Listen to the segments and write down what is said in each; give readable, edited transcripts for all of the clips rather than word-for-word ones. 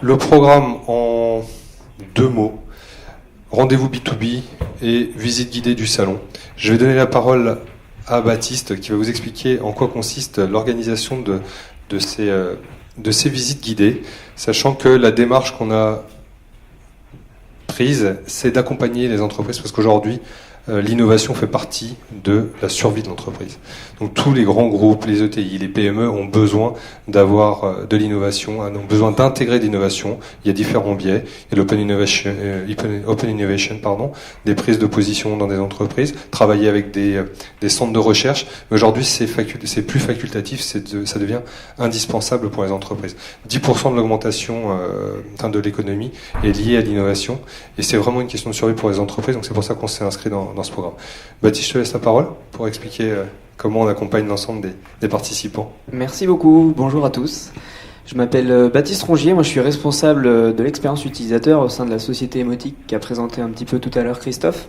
Le programme en 2 mots, rendez-vous B2B et visite guidée du salon. Je vais donner la parole à Baptiste qui va vous expliquer en quoi consiste l'organisation de ces visites guidées, sachant que la démarche qu'on a prise, c'est d'accompagner les entreprises, parce qu'aujourd'hui, l'innovation fait partie de la survie de l'entreprise. Donc tous les grands groupes, les ETI, les PME ont besoin d'avoir de l'innovation, ont besoin d'intégrer l'innovation. Il y a différents biais. Il y a l'open innovation, des prises de position dans des entreprises, travailler avec des centres de recherche. Mais aujourd'hui, c'est plus facultatif, ça devient indispensable pour les entreprises. 10% de l'augmentation de l'économie est liée à l'innovation, et c'est vraiment une question de survie pour les entreprises. Donc c'est pour ça qu'on s'est inscrit dans ce programme. Baptiste, je te laisse la parole pour expliquer comment on accompagne l'ensemble des participants. Merci beaucoup, bonjour à tous. Je m'appelle Baptiste Rongier, moi je suis responsable de l'expérience utilisateur au sein de la société Emotic qu'a présenté un petit peu tout à l'heure Christophe.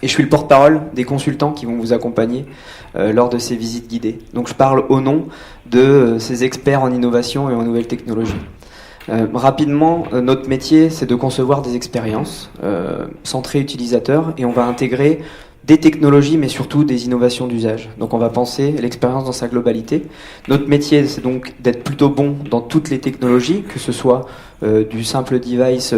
Et je suis le porte-parole des consultants qui vont vous accompagner lors de ces visites guidées. Donc je parle au nom de ces experts en innovation et en nouvelles technologies. Rapidement, notre métier, c'est de concevoir des expériences centrées utilisateurs, et on va intégrer des technologies, mais surtout des innovations d'usage. Donc on va penser l'expérience dans sa globalité. Notre métier, c'est donc d'être plutôt bon dans toutes les technologies, que ce soit du simple device,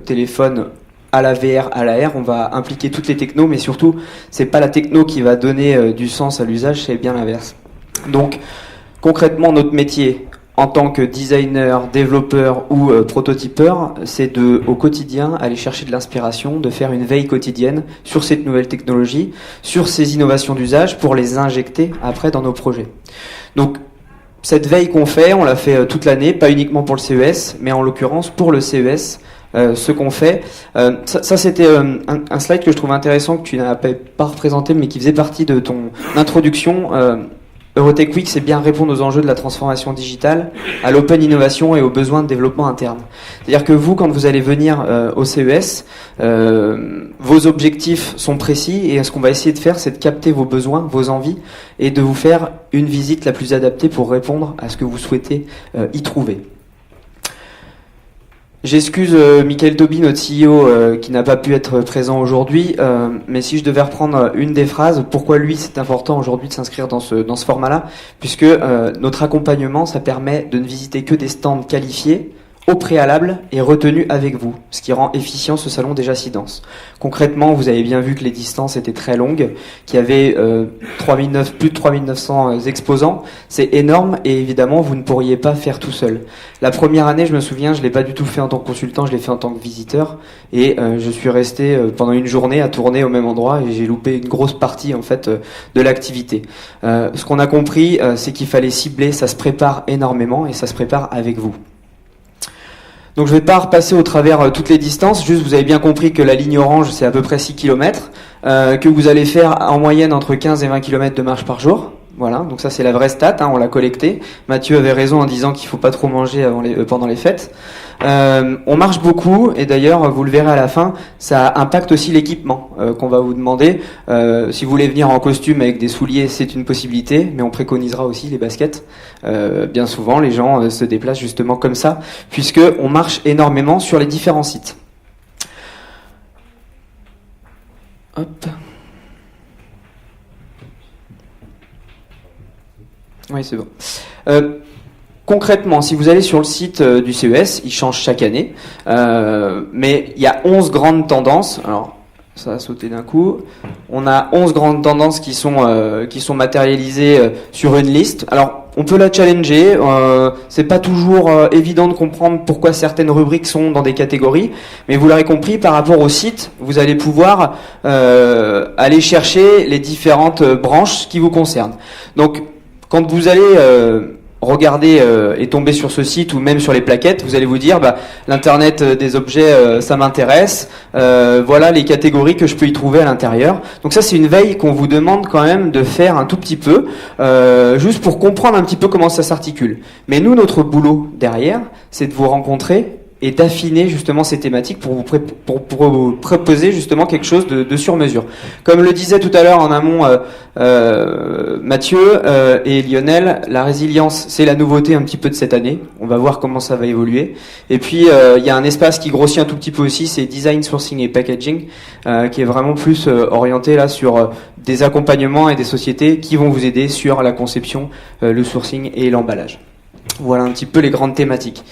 téléphone, à la VR, à la R. On va impliquer toutes les technos, mais surtout, c'est pas la techno qui va donner du sens à l'usage, c'est bien l'inverse. Donc, concrètement, notre métier, en tant que designer, développeur ou prototypeur, c'est au quotidien, aller chercher de l'inspiration, de faire une veille quotidienne sur cette nouvelle technologie, sur ces innovations d'usage, pour les injecter après dans nos projets. Donc, cette veille qu'on fait, on l'a fait toute l'année, pas uniquement pour le CES, mais en l'occurrence pour le CES, ce qu'on fait. Ça c'était un slide que je trouve intéressant, que tu n'as pas représenté, mais qui faisait partie de ton introduction. Eurotech Week, c'est bien répondre aux enjeux de la transformation digitale, à l'open innovation et aux besoins de développement interne. C'est-à-dire que vous, quand vous allez venir au CES, vos objectifs sont précis, et ce qu'on va essayer de faire, c'est de capter vos besoins, vos envies, et de vous faire une visite la plus adaptée pour répondre à ce que vous souhaitez y trouver. J'excuse Michael Toby, notre CEO, qui n'a pas pu être présent aujourd'hui, mais si je devais reprendre une des phrases, pourquoi lui c'est important aujourd'hui de s'inscrire dans ce format-là, puisque notre accompagnement, ça permet de ne visiter que des stands qualifiés, au préalable et retenus avec vous, ce qui rend efficient ce salon déjà si dense. Concrètement, vous avez bien vu que les distances étaient très longues, qu'il y avait plus de 3900 exposants. C'est énorme, et évidemment, vous ne pourriez pas faire tout seul. La première année, je me souviens, je l'ai pas du tout fait en tant que consultant, je l'ai fait en tant que visiteur, et je suis resté pendant une journée à tourner au même endroit, et j'ai loupé une grosse partie en fait de l'activité. Ce qu'on a compris, c'est qu'il fallait cibler, ça se prépare énormément, et ça se prépare avec vous. Donc je ne vais pas repasser au travers toutes les distances, juste vous avez bien compris que la ligne orange c'est à peu près 6 km, que vous allez faire en moyenne entre 15 et 20 km de marche par jour. Voilà, donc ça c'est la vraie stat, on l'a collecté. Mathieu avait raison en disant qu'il ne faut pas trop manger pendant les fêtes. On marche beaucoup, et d'ailleurs vous le verrez à la fin, ça impacte aussi l'équipement qu'on va vous demander. Si vous voulez venir en costume avec des souliers, c'est une possibilité, mais on préconisera aussi les baskets. Bien souvent les gens se déplacent justement comme ça, puisque on marche énormément sur les différents sites. Hop. Oui, c'est bon. Concrètement, si vous allez sur le site du CES, il change chaque année, mais il y a 11 grandes tendances. Alors, ça a sauté d'un coup. On a 11 grandes tendances qui sont matérialisées sur une liste. Alors, on peut la challenger. C'est pas toujours évident de comprendre pourquoi certaines rubriques sont dans des catégories, mais vous l'aurez compris, par rapport au site, vous allez pouvoir aller chercher les différentes branches qui vous concernent. Donc, quand vous allez regarder et tomber sur ce site, ou même sur les plaquettes, vous allez vous dire l'internet des objets, ça m'intéresse, voilà les catégories que je peux y trouver à l'intérieur. Donc ça c'est une veille qu'on vous demande quand même de faire un tout petit peu, juste pour comprendre un petit peu comment ça s'articule. Mais nous, notre boulot derrière, c'est de vous rencontrer et d'affiner justement ces thématiques pour vous proposer justement quelque chose de sur mesure. Comme le disait tout à l'heure en amont Mathieu et Lionel, la résilience, c'est la nouveauté un petit peu de cette année. On va voir comment ça va évoluer. Et puis il y a un espace qui grossit un tout petit peu aussi, c'est design, sourcing et packaging, qui est vraiment plus orienté là sur des accompagnements et des sociétés qui vont vous aider sur la conception, le sourcing et l'emballage. Voilà un petit peu les grandes thématiques.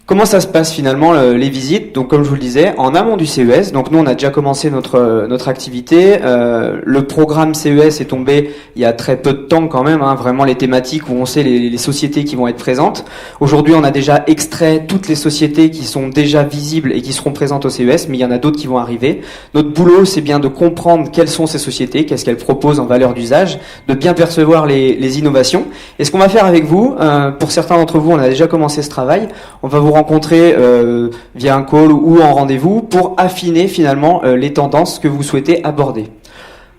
Comment ça se passe finalement les visites? Donc comme je vous le disais, en amont du CES, donc nous on a déjà commencé notre activité. Le programme CES est tombé il y a très peu de temps quand même, hein, vraiment les thématiques où on sait les sociétés qui vont être présentes. Aujourd'hui on a déjà extrait toutes les sociétés qui sont déjà visibles et qui seront présentes au CES, mais il y en a d'autres qui vont arriver. Notre boulot c'est bien de comprendre quelles sont ces sociétés, qu'est-ce qu'elles proposent en valeur d'usage, de bien percevoir les innovations. Et ce qu'on va faire avec vous, pour certains d'entre vous on a déjà commencé ce travail, on va vous rencontrer via un call ou en rendez-vous pour affiner finalement les tendances que vous souhaitez aborder.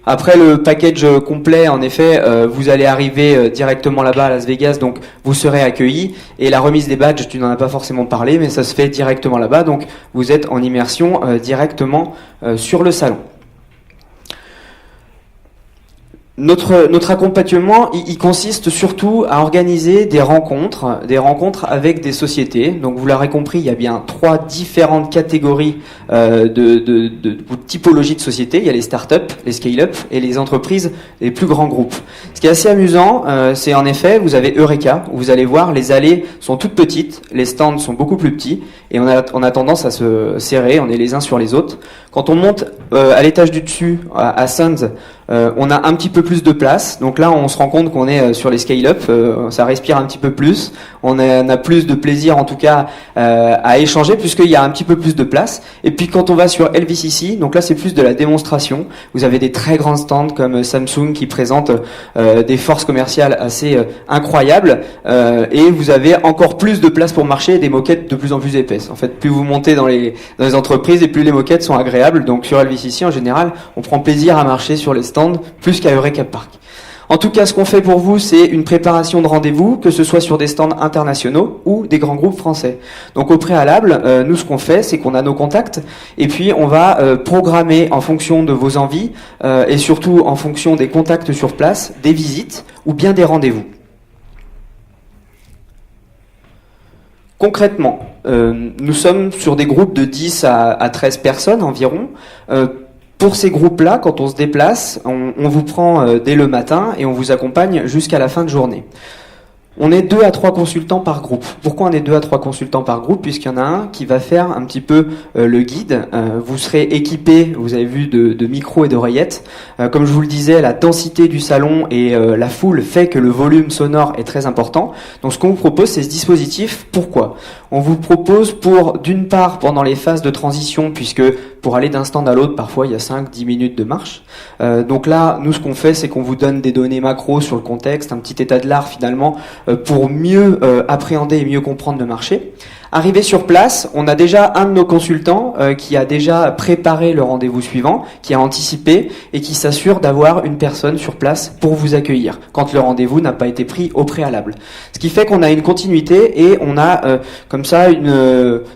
Après le package complet, en effet, vous allez arriver directement là-bas à Las Vegas, donc vous serez accueillis. Et la remise des badges, tu n'en as pas forcément parlé, mais ça se fait directement là-bas, donc vous êtes en immersion directement sur le salon. Notre accompagnement, il consiste surtout à organiser des rencontres avec des sociétés. Donc vous l'aurez compris, il y a bien 3 différentes catégories de typologies de sociétés. Il y a les startups, les scale-up et les entreprises, les plus grands groupes. Ce qui est assez amusant, c'est en effet, vous avez Eureka, où vous allez voir, les allées sont toutes petites, les stands sont beaucoup plus petits, et on a tendance à se serrer, on est les uns sur les autres. Quand on monte à l'étage du dessus, à Sands, on a un petit peu plus de place. Donc là, on se rend compte qu'on est sur les scale-up. Ça respire un petit peu plus. On a plus de plaisir, en tout cas, à échanger, puisqu'il y a un petit peu plus de place. Et puis, quand on va sur LVCC, donc là, c'est plus de la démonstration. Vous avez des très grands stands comme Samsung qui présentent des forces commerciales assez incroyables. Et vous avez encore plus de place pour marcher et des moquettes de plus en plus épaisses. En fait, plus vous montez dans les entreprises et plus les moquettes sont agréables. Donc, sur LVCC, en général, on prend plaisir à marcher sur les stands plus qu'à Eureka Park. En tout cas, ce qu'on fait pour vous, c'est une préparation de rendez-vous, que ce soit sur des stands internationaux ou des grands groupes français. Donc au préalable, nous ce qu'on fait, c'est qu'on a nos contacts et puis on va programmer en fonction de vos envies et surtout en fonction des contacts sur place, des visites ou bien des rendez-vous. Concrètement, nous sommes sur des groupes de 10 à 13 personnes environ. Pour ces groupes-là, quand on se déplace, on vous prend dès le matin et on vous accompagne jusqu'à la fin de journée. On est 2 à 3 consultants par groupe. Pourquoi on est 2 à 3 consultants par groupe? Puisqu'il y en a un qui va faire un petit peu le guide. Vous serez équipés, vous avez vu, de micros et d'oreillettes. Comme je vous le disais, la densité du salon et la foule fait que le volume sonore est très important. Donc ce qu'on vous propose, c'est ce dispositif. Pourquoi? On vous propose d'une part, pendant les phases de transition, puisque pour aller d'un stand à l'autre, parfois il y a 5-10 minutes de marche. Donc là, nous ce qu'on fait, c'est qu'on vous donne des données macro sur le contexte, un petit état de l'art finalement, pour mieux appréhender et mieux comprendre le marché. Arrivé sur place, on a déjà un de nos consultants qui a déjà préparé le rendez-vous suivant, qui a anticipé et qui s'assure d'avoir une personne sur place pour vous accueillir quand le rendez-vous n'a pas été pris au préalable. Ce qui fait qu'on a une continuité et on a comme ça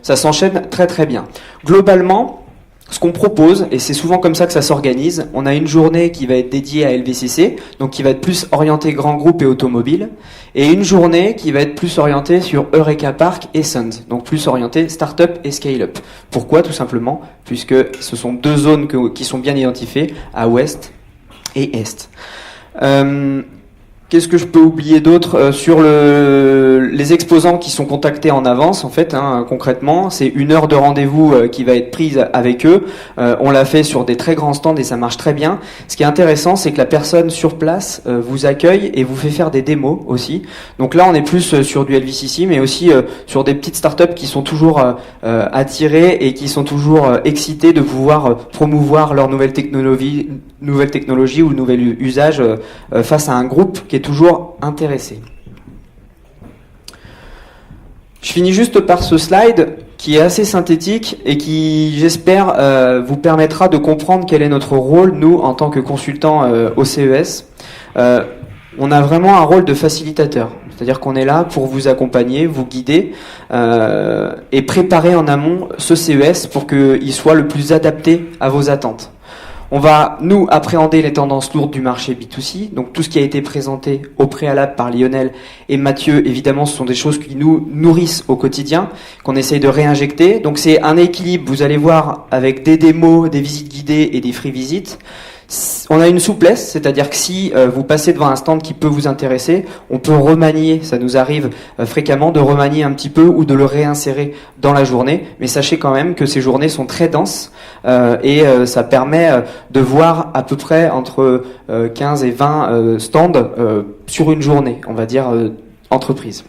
ça s'enchaîne très très bien. Globalement, ce qu'on propose, et c'est souvent comme ça que ça s'organise, on a une journée qui va être dédiée à LVCC, donc qui va être plus orientée grand groupe et automobile, et une journée qui va être plus orientée sur Eureka Park et Sands, donc plus orientée start-up et scale-up. Pourquoi? Tout simplement, puisque ce sont 2 zones qui sont bien identifiées, à ouest et est. Qu'est-ce que je peux oublier d'autre sur les exposants qui sont contactés en avance? En fait, concrètement, c'est 1 heure de rendez-vous qui va être prise avec eux. On l'a fait sur des très grands stands et ça marche très bien. Ce qui est intéressant, c'est que la personne sur place vous accueille et vous fait faire des démos aussi. Donc là, on est plus sur du LVCC, mais aussi sur des petites startups qui sont toujours attirées et qui sont toujours excitées de pouvoir promouvoir leurs nouvelles technologies ou nouvel usage face à un groupe qui est toujours intéressé. Je finis juste par ce slide qui est assez synthétique et qui, j'espère, vous permettra de comprendre quel est notre rôle, nous, en tant que consultants au CES. On a vraiment un rôle de facilitateur. C'est-à-dire qu'on est là pour vous accompagner, vous guider et préparer en amont ce CES pour qu'il soit le plus adapté à vos attentes. On va, nous, appréhender les tendances lourdes du marché B2C. Donc tout ce qui a été présenté au préalable par Lionel et Mathieu, évidemment, ce sont des choses qui nous nourrissent au quotidien, qu'on essaye de réinjecter. Donc c'est un équilibre, vous allez voir, avec des démos, des visites guidées et des free visites. On a une souplesse, c'est-à-dire que si vous passez devant un stand qui peut vous intéresser, on peut remanier, ça nous arrive fréquemment de remanier un petit peu ou de le réinsérer dans la journée, mais sachez quand même que ces journées sont très denses et ça permet de voir à peu près entre 15 et 20 stands sur une journée, on va dire entreprise.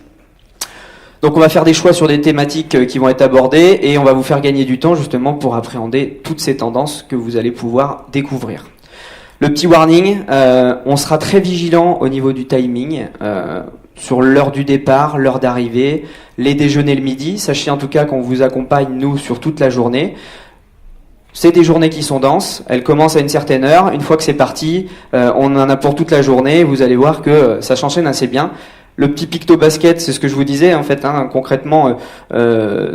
Donc on va faire des choix sur des thématiques qui vont être abordées et on va vous faire gagner du temps justement pour appréhender toutes ces tendances que vous allez pouvoir découvrir. Le petit warning, on sera très vigilant au niveau du timing, sur l'heure du départ, l'heure d'arrivée, les déjeuners le midi. Sachez en tout cas qu'on vous accompagne, nous, sur toute la journée. C'est des journées qui sont denses, elles commencent à une certaine heure. Une fois que c'est parti, on en a pour toute la journée. Vous allez voir que ça s'enchaîne assez bien. Le petit picto basket, c'est ce que je vous disais en fait. Concrètement,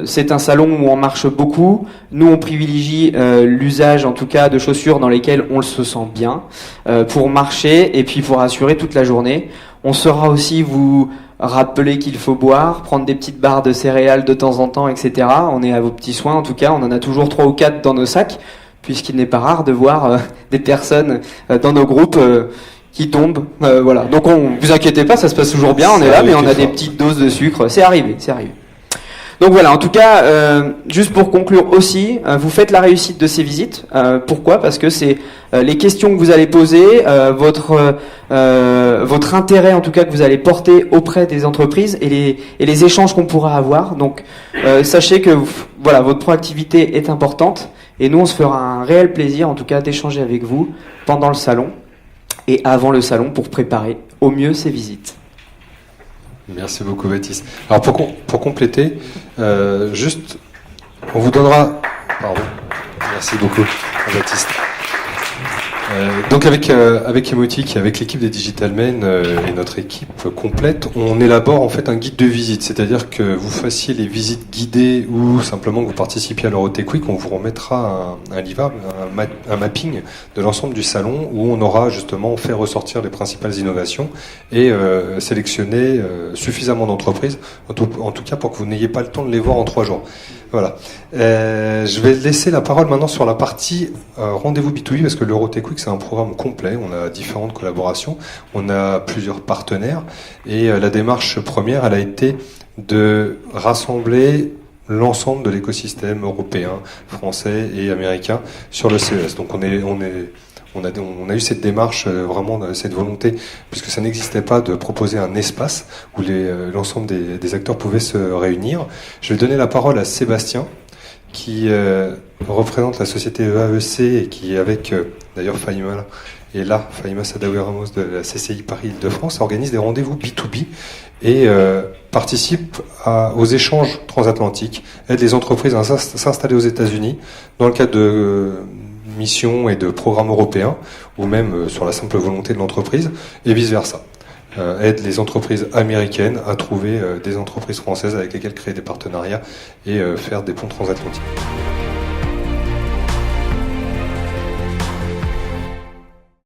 c'est un salon où on marche beaucoup. Nous, on privilégie l'usage, en tout cas, de chaussures dans lesquelles on se sent bien pour marcher et puis pour assurer toute la journée. On saura aussi vous rappeler qu'il faut boire, prendre des petites barres de céréales de temps en temps, etc. On est à vos petits soins. En tout cas, on en a toujours 3 ou 4 dans nos sacs, puisqu'il n'est pas rare de voir des personnes dans nos groupes. Qui tombe, voilà. Donc vous inquiétez pas, ça se passe toujours bien, on est là, mais on a des petites doses de sucre, c'est arrivé. Donc voilà, en tout cas, juste pour conclure aussi, vous faites la réussite de ces visites. Pourquoi ? Parce que c'est les questions que vous allez poser, votre intérêt en tout cas que vous allez porter auprès des entreprises et les échanges qu'on pourra avoir. Donc sachez que voilà, votre proactivité est importante et nous on se fera un réel plaisir en tout cas d'échanger avec vous pendant le salon et avant le salon pour préparer au mieux ces visites. Merci beaucoup Baptiste. Alors pour compléter, juste, on vous donnera... Pardon. Merci beaucoup Baptiste. Donc avec Emotic, avec l'équipe des Digital Men et notre équipe complète, on élabore en fait un guide de visite, c'est-à-dire que vous fassiez les visites guidées ou simplement que vous participiez à l'Euroté Quick, on vous remettra un livrable, un mapping de l'ensemble du salon où on aura justement fait ressortir les principales innovations et sélectionné suffisamment d'entreprises, en tout cas pour que vous n'ayez pas le temps de les voir en 3 jours. Voilà. Je vais laisser la parole maintenant sur la partie rendez-vous B2B parce que l'Euroté Quick c'est un programme complet, on a différentes collaborations, on a plusieurs partenaires et la démarche première elle a été de rassembler l'ensemble de l'écosystème européen, français et américain sur le CES. Donc on a eu cette démarche, vraiment cette volonté, puisque ça n'existait pas, de proposer un espace où l'ensemble des acteurs pouvaient se réunir. Je vais donner la parole à Sébastien, qui représente la société EAEC et qui, avec d'ailleurs Fahima, et là, Fahima Sadawi Ramos de la CCI Paris-Île-de-France, organise des rendez-vous B2B et participe aux échanges transatlantiques, aide les entreprises à s'installer aux États-Unis dans le cadre de missions et de programmes européens, ou même sur la simple volonté de l'entreprise, et vice-versa. Aide les entreprises américaines à trouver des entreprises françaises avec lesquelles créer des partenariats et faire des ponts transatlantiques.